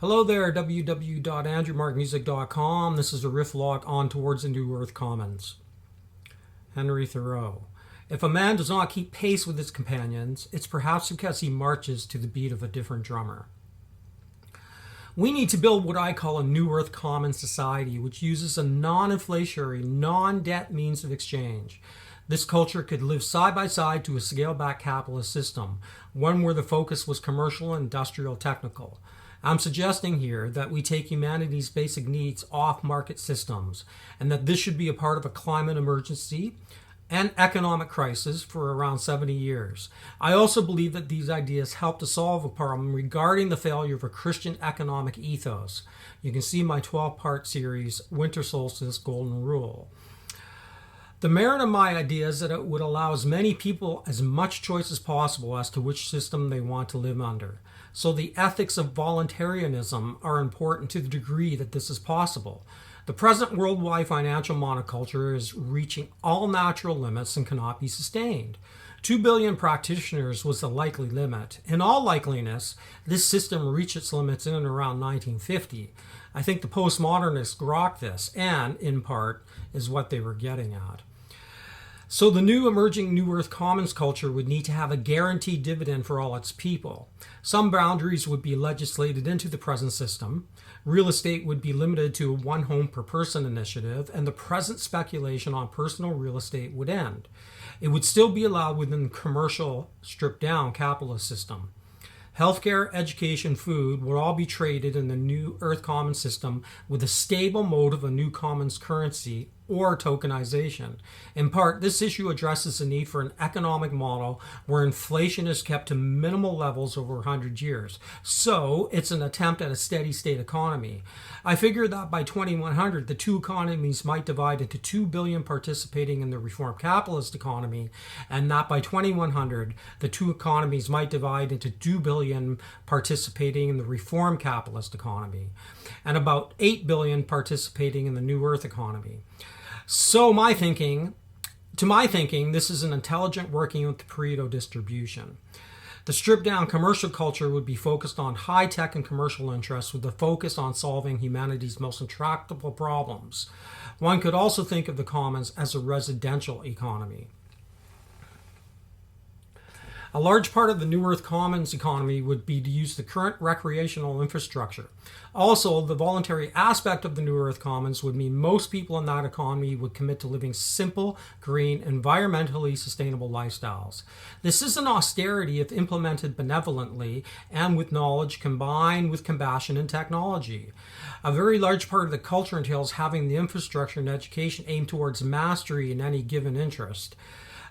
Hello there, www.andrewmarkmusic.com. This is a riff log on towards the New Earth Commons. Henry Thoreau. If a man does not keep pace with his companions, it's perhaps because he marches to the beat of a different drummer. We need to build what I call a New Earth Commons society, which uses a non-inflationary, non-debt means of exchange. This culture could live side by side to a scaled-back capitalist system, one where the focus was commercial, industrial, technical. I'm suggesting here that we take humanity's basic needs off market systems, and that this should be a part of a climate emergency and economic crisis for around 70 years. I also believe that these ideas help to solve a problem regarding the failure of a Christian economic ethos. You can see my 12-part series, Winter Solstice Golden Rule. The merit of my idea is that it would allow as many people as much choice as possible as to which system they want to live under. So the ethics of voluntarism are important to the degree that this is possible. The present worldwide financial monoculture is reaching all natural limits and cannot be sustained. 2 billion practitioners was the likely limit. In all likeliness, this system reached its limits in and around 1950. I think the postmodernists grok this, and, in part, is what they were getting at. So the new emerging New Earth Commons culture would need to have a guaranteed dividend for all its people. Some boundaries would be legislated into the present system. Real estate would be limited to a one home per person initiative, and the present speculation on personal real estate would end. It would still be allowed within the commercial, stripped down capitalist system. Healthcare, education, food would all be traded in the New Earth Commons system with a stable mode of a new commons currency or tokenization. In part, this issue addresses the need for an economic model where inflation is kept to minimal levels over 100 years. So it's an attempt at a steady state economy. I figure that by 2100, the two economies might divide into 2 billion participating in the reformed capitalist economy, and that by 2100, the two economies might divide into 2 billion participating in the reformed capitalist economy, and about 8 billion participating in the New Earth economy. So to my thinking, this is an intelligent working with the Pareto distribution. The stripped down commercial culture would be focused on high tech and commercial interests with a focus on solving humanity's most intractable problems. One could also think of the commons as a residential economy. A large part of the New Earth Commons economy would be to use the current recreational infrastructure. Also, the voluntary aspect of the New Earth Commons would mean most people in that economy would commit to living simple, green, environmentally sustainable lifestyles. This is an austerity if implemented benevolently and with knowledge combined with compassion and technology. A very large part of the culture entails having the infrastructure and education aimed towards mastery in any given interest.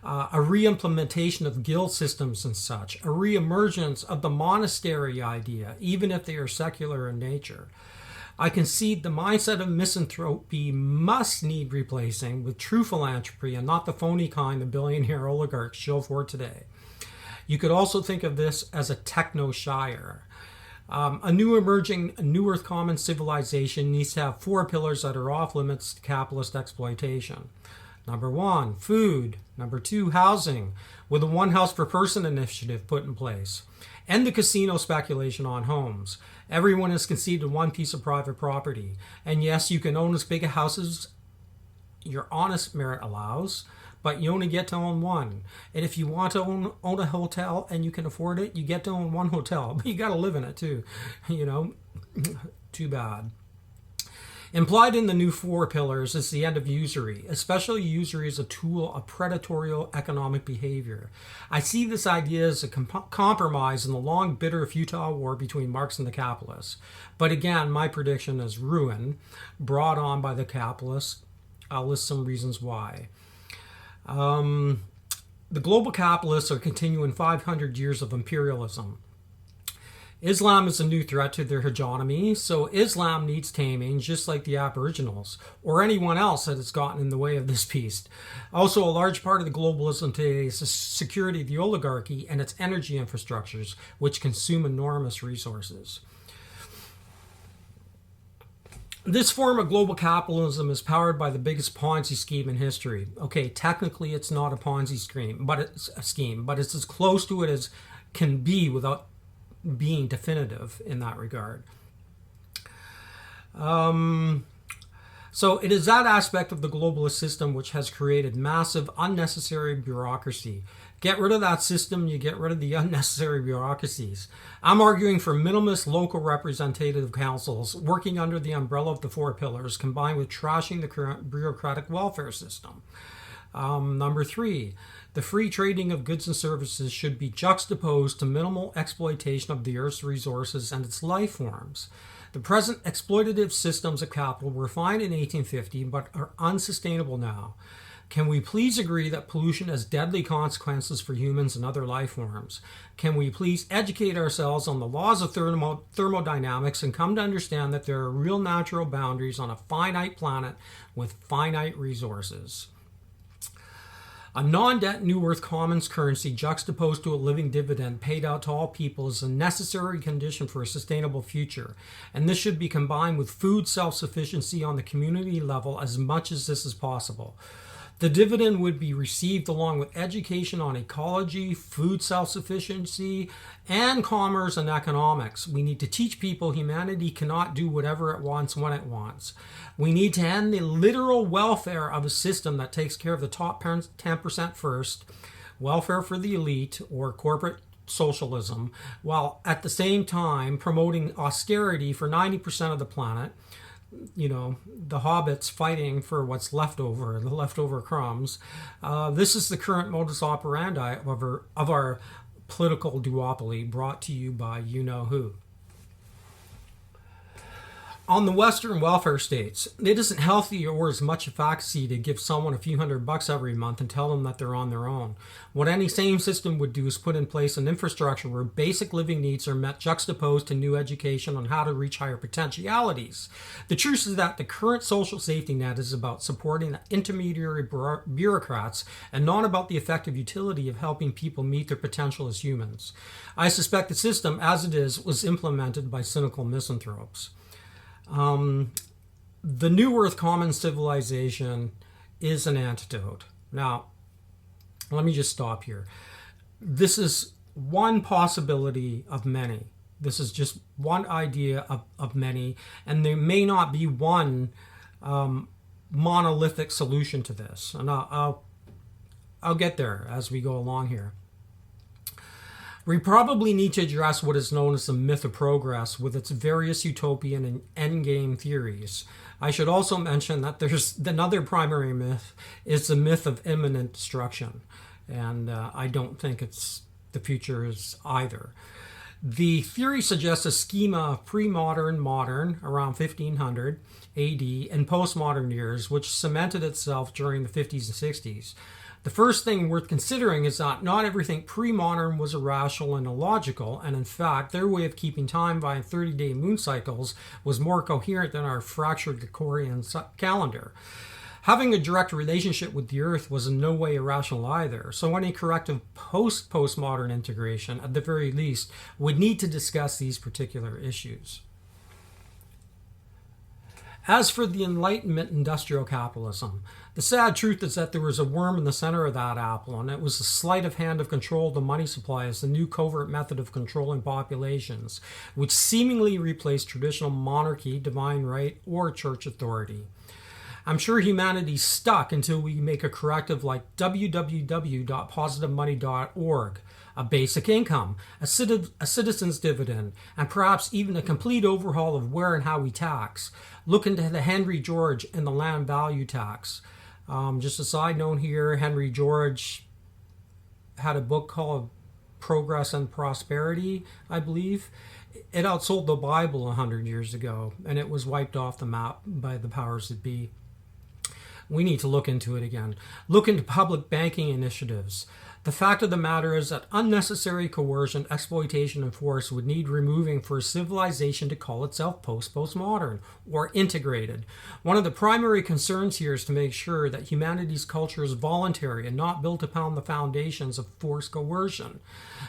A re-implementation of guild systems and such, a re-emergence of the monastery idea, even if they are secular in nature. I concede the mindset of misanthropy must need replacing with true philanthropy and not the phony kind the billionaire oligarchs show for today. You could also think of this as a techno-shire. A new emerging New Earth Commons civilization needs to have 4 pillars that are off limits to capitalist exploitation. Number 1, food. Number 2, housing, with a one house per person initiative put in place. End the casino speculation on homes. Everyone is conceded one piece of private property. And yes, you can own as big a house as your honest merit allows, but you only get to own one. And if you want to own a hotel and you can afford it, you get to own one hotel. But you got to live in it too. Too bad. Implied in the new 4 pillars is the end of usury, especially usury as a tool of predatory economic behavior. I see this idea as a compromise in the long, bitter, futile war between Marx and the capitalists. But again, my prediction is ruin brought on by the capitalists. I'll list some reasons why. The global capitalists are continuing 500 years of imperialism. Islam is a new threat to their hegemony, so Islam needs taming just like the Aboriginals or anyone else that has gotten in the way of this beast. Also, a large part of the globalism today is the security of the oligarchy and its energy infrastructures, which consume enormous resources. This form of global capitalism is powered by the biggest Ponzi scheme in history. Okay, technically it's not a Ponzi scheme, but it's as close to it as can be without being definitive in that regard. So it is that aspect of the globalist system which has created massive unnecessary bureaucracy. Get rid of that system, you get rid of the unnecessary bureaucracies. I'm arguing for minimalist local representative councils working under the umbrella of the four pillars, combined with trashing the current bureaucratic welfare system. Number 3, the free trading of goods and services should be juxtaposed to minimal exploitation of the Earth's resources and its life forms. The present exploitative systems of capital were fine in 1850 but are unsustainable now. Can we please agree that pollution has deadly consequences for humans and other life forms? Can we please educate ourselves on the laws of thermodynamics and come to understand that there are real natural boundaries on a finite planet with finite resources? A non-debt New Earth Commons currency juxtaposed to a living dividend paid out to all people is a necessary condition for a sustainable future, and this should be combined with food self-sufficiency on the community level as much as this is possible. The dividend would be received along with education on ecology, food self-sufficiency, and commerce and economics. We need to teach people humanity cannot do whatever it wants when it wants. We need to end the literal welfare of a system that takes care of the top 10% first, welfare for the elite, or corporate socialism, while at the same time promoting austerity for 90% of the planet. You know, the hobbits fighting for what's left over, the leftover crumbs. This is the current modus operandi of our political duopoly, brought to you by you-know-who. On the Western welfare states, it isn't healthy or as much efficacy to give someone a few $100 every month and tell them that they're on their own. What any sane system would do is put in place an infrastructure where basic living needs are met, juxtaposed to new education on how to reach higher potentialities. The truth is that the current social safety net is about supporting intermediary bureaucrats and not about the effective utility of helping people meet their potential as humans. I suspect the system, as it is, was implemented by cynical misanthropes. The New Earth Common civilization is an antidote. Now, let me just stop here. This is one possibility of many. This is just one idea of many, and there may not be one monolithic solution to this. And I'll get there as we go along here. We probably need to address what is known as the myth of progress with its various utopian and endgame theories. I should also mention that there's another primary myth is the myth of imminent destruction. And I don't think the future is either. The theory suggests a schema of pre-modern, modern, around 1500 AD, and postmodern years, which cemented itself during the 50s and 60s. The first thing worth considering is that not everything pre-modern was irrational and illogical, and in fact, their way of keeping time by 30-day moon cycles was more coherent than our fractured Gregorian calendar. Having a direct relationship with the Earth was in no way irrational either, so any corrective postmodern integration, at the very least, would need to discuss these particular issues. As for the Enlightenment industrial capitalism, the sad truth is that there was a worm in the center of that apple, and it was the sleight of hand of control of the money supply as the new covert method of controlling populations, which seemingly replaced traditional monarchy, divine right, or church authority. I'm sure humanity's stuck until we make a corrective like www.positivemoney.org, a basic income, a citizen's dividend, and perhaps even a complete overhaul of where and how we tax. Look into the Henry George and the land value tax. Just a side note here, Henry George had a book called Progress and Prosperity, I believe. It outsold the Bible 100 years ago, and it was wiped off the map by the powers that be. We need to look into it again. Look into public banking initiatives. The fact of the matter is that unnecessary coercion, exploitation, and force would need removing for a civilization to call itself postmodern or integrated. One of the primary concerns here is to make sure that humanity's culture is voluntary and not built upon the foundations of forced coercion.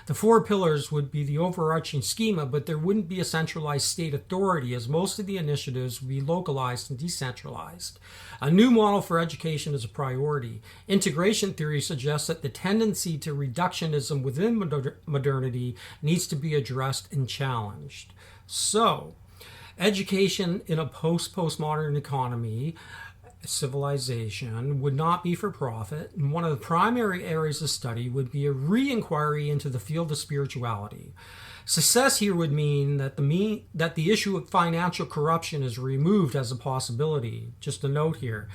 The four pillars would be the overarching schema, but there wouldn't be a centralized state authority, as most of the initiatives would be localized and decentralized. A new model for education is a priority. Integration theory suggests that the tendency to reductionism within modernity needs to be addressed and challenged. So, Education in a postmodern economy, civilization, would not be for profit, and one of the primary areas of study would be a re-inquiry into the field of spirituality. Success here would mean that the issue of financial corruption is removed as a possibility. Just a note here.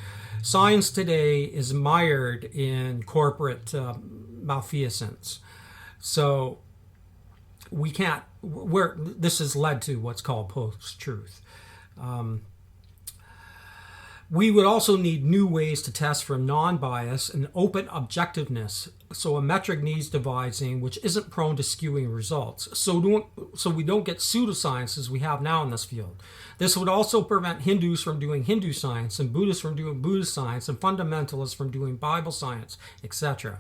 Science today is mired in corporate malfeasance. So we can't, this has led to what's called post-truth. We would also need new ways to test for non-bias and open objectiveness, so a metric needs devising which isn't prone to skewing results, so we don't get pseudoscience as we have now in this field. This would also prevent Hindus from doing Hindu science, and Buddhists from doing Buddhist science, and fundamentalists from doing Bible science, etc.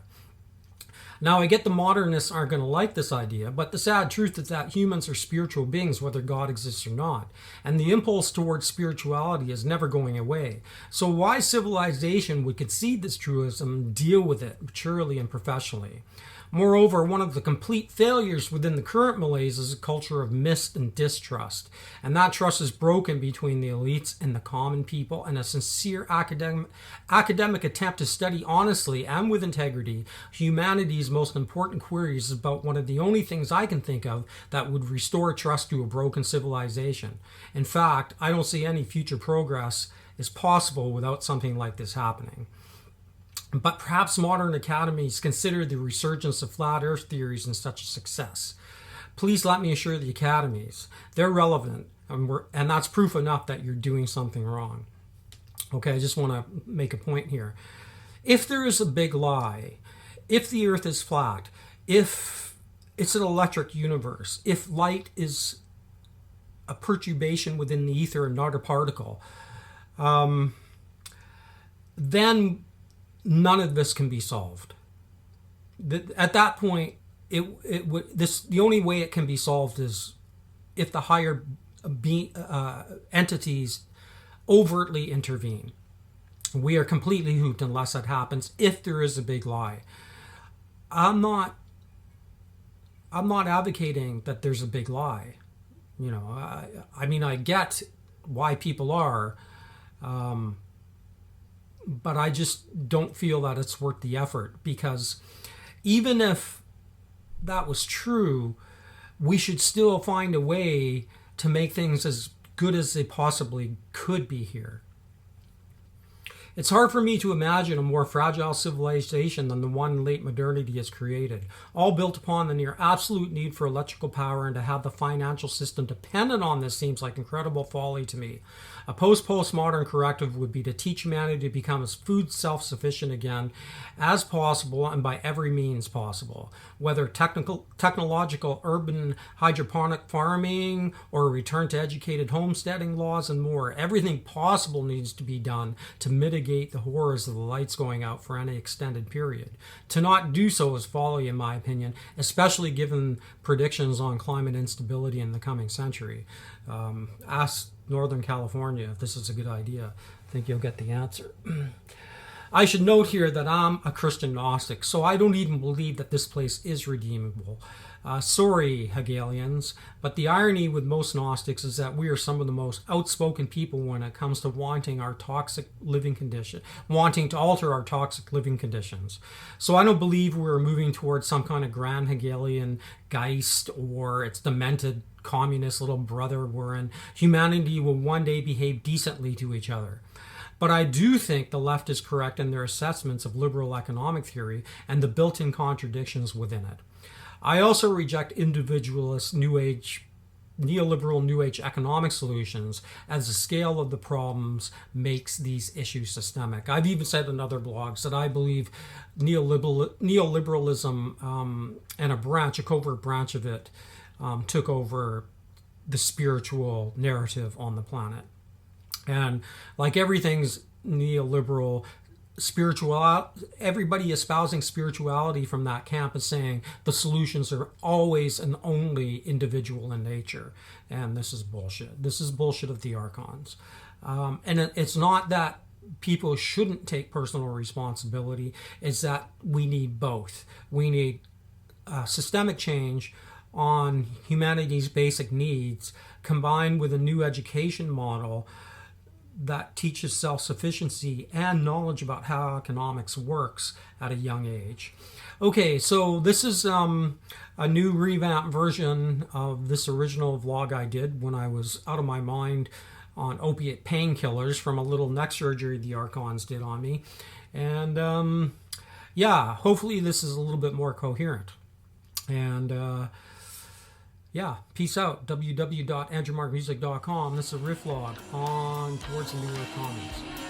Now, I get the modernists aren't going to like this idea, but the sad truth is that humans are spiritual beings, whether God exists or not. And the impulse towards spirituality is never going away. So why civilization would concede this truism and deal with it maturely and professionally? Moreover, one of the complete failures within the current malaise is a culture of mist and distrust. And that trust is broken between the elites and the common people, and a sincere academic attempt to study honestly and with integrity humanity's most important queries is about one of the only things I can think of that would restore trust to a broken civilization. In fact, I don't see any future progress is possible without something like this happening. But perhaps modern academies consider the resurgence of flat earth theories and such a success. Please let me assure the academies, they're relevant, and that's proof enough that you're doing something wrong. Okay, I just want to make a point here. If there is a big lie, if the earth is flat, if it's an electric universe, if light is a perturbation within the ether and not a particle, then none of this can be solved. At that point, the only way it can be solved is if the higher entities overtly intervene. We are completely hooped unless that happens. If there is a big lie, I'm not advocating that there's a big lie. You know, I mean, I get why people are. But I just don't feel that it's worth the effort, because even if that was true, we should still find a way to make things as good as they possibly could be here. It's hard for me to imagine a more fragile civilization than the one late modernity has created, all built upon the near absolute need for electrical power, and to have the financial system dependent on this seems like incredible folly to me. A postmodern corrective would be to teach humanity to become as food self-sufficient again as possible and by every means possible, whether technological urban hydroponic farming or a return to educated homesteading laws and more. Everything possible needs to be done to mitigate the horrors of the lights going out for any extended period. To not do so is folly, in my opinion, especially given predictions on climate instability in the coming century. Ask Northern California if this is a good idea. I think you'll get the answer. I should note here that I'm a Christian Gnostic, so I don't even believe that this place is redeemable. Sorry, Hegelians, but the irony with most Gnostics is that we are some of the most outspoken people when it comes to wanting to alter our toxic living conditions. So I don't believe we're moving towards some kind of grand Hegelian Geist or its demented communist little brother wherein humanity will one day behave decently to each other. But I do think the left is correct in their assessments of liberal economic theory and the built-in contradictions within it. I also reject individualist neoliberal New Age economic solutions, as the scale of the problems makes these issues systemic. I've even said in other blogs that I believe neoliberalism and a covert branch of it, took over the spiritual narrative on the planet. And like everything's neoliberal, everybody espousing spirituality from that camp is saying the solutions are always and only individual in nature. And this is bullshit. This is bullshit of the archons. And it's not that people shouldn't take personal responsibility. It's that we need both. We need systemic change on humanity's basic needs, combined with a new education model that teaches self-sufficiency and knowledge about how economics works at a young age. Okay, so this is a new revamped version of this original vlog I did when I was out of my mind on opiate painkillers from a little neck surgery the Archons did on me. And yeah, hopefully this is a little bit more coherent. And yeah, peace out. www.andrewmarkmusic.com. This is a riff log on Towards the New Earth Commons.